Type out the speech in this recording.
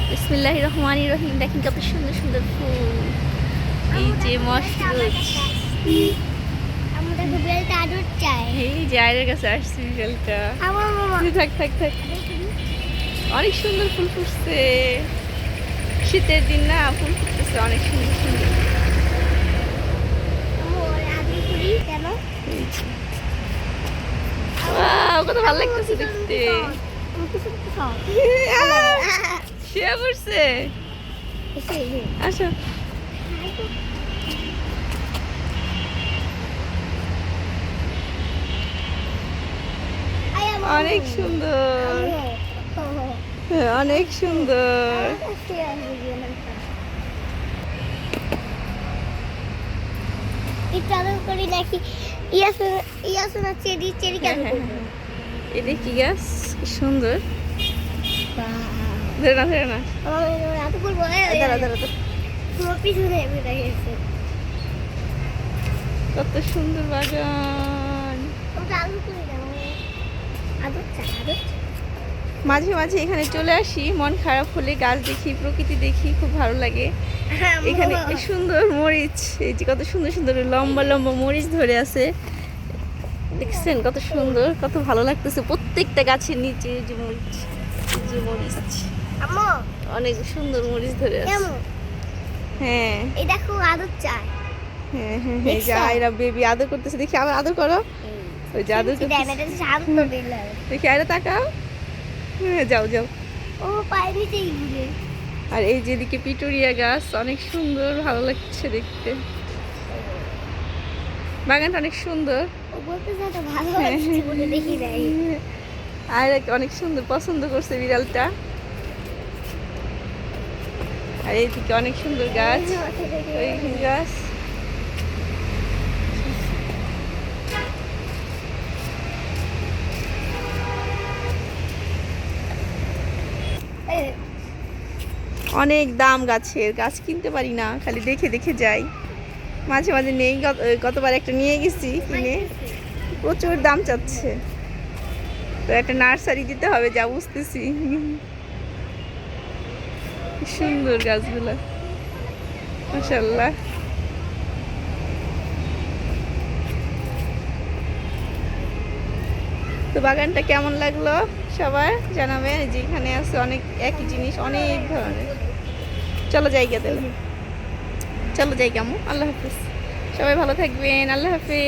বিসমিল্লাহির রহমানির রহিম। দেখেন কত সুন্দর সুন্দর ফুল। এই যে মশরুচ, এই যে আয়ের কাছে আসছি বিড়ালটা। থাক থাক থাক, অনেক সুন্দর ফুল ফুটছে। শীতের দিন না, ফুল ফুটতেছে অনেক সুন্দর সুন্দর। ওয়াও, কত ভালো লাগতেছে দেখতে। শুয়ে পড়ছে, আসো। অনেক সুন্দর, অনেক সুন্দর। এটা কি গাছ? কি সুন্দর। ধরে না ধরে না, কত সুন্দর বাগান। মাঝে মাঝে এখানে চলে আসি, মন খারাপ হলে গাছ দেখি, প্রকৃতি দেখি, খুব ভালো লাগে। এখানে সুন্দর মরিচ, এই যে কত সুন্দর সুন্দর লম্বা লম্বা মরিচ ধরে আছে, দেখছেন কত সুন্দর, কত ভালো লাগতেছে। প্রত্যেকটা গাছের নিচে যে মরিচ, যে মরিচ, অনেক সুন্দর মরিচ ধরে আছে। হ্যাঁ এই দেখো আদর চায়। হ্যাঁ হ্যাঁ হ্যাঁ, যা এরা বেবি আদর করতেছে, দেখি আবার আদর করো। ওই যে আদর দেখি, আরে তাকাও। হ্যাঁ, যাও যাও। ও পায়ের নিচেই ঘুরে। আর এই যেদিকে পিটুরিয়া গাছ, অনেক সুন্দর, ভালো লাগছে দেখতে। বাগানটা অনেক সুন্দর। ও বলতে যাতে ভালো লাগছে বলে দেখি নাই। আর অনেক সুন্দর, পছন্দ করছে বিড়ালটা। আর এইদিকে অনেক সুন্দর গাছ, ওই গাছ। অনেক দাম গাছের, গাছ কিনতে পারি না, খালি দেখে দেখে যাই। মাঝে মাঝে নেই, গতবার একটা নিয়ে গেছি কিনে, প্রচুর দাম চাচ্ছে। তো একটা নার্সারি দিতে হবে, যা বুঝতেছি। সুন্দর গাছগুলো, মাশাআল্লাহ। তো বাগানটা কেমন লাগলো সবার জানাবেন। যেখানে আছে অনেক একই জিনিস, অনেক ধরনের। চলো যাই গিয়ে, চলো যাই কেমন। আল্লাহ হাফিজ, সবাই ভালো থাকবেন, আল্লাহ হাফিজ।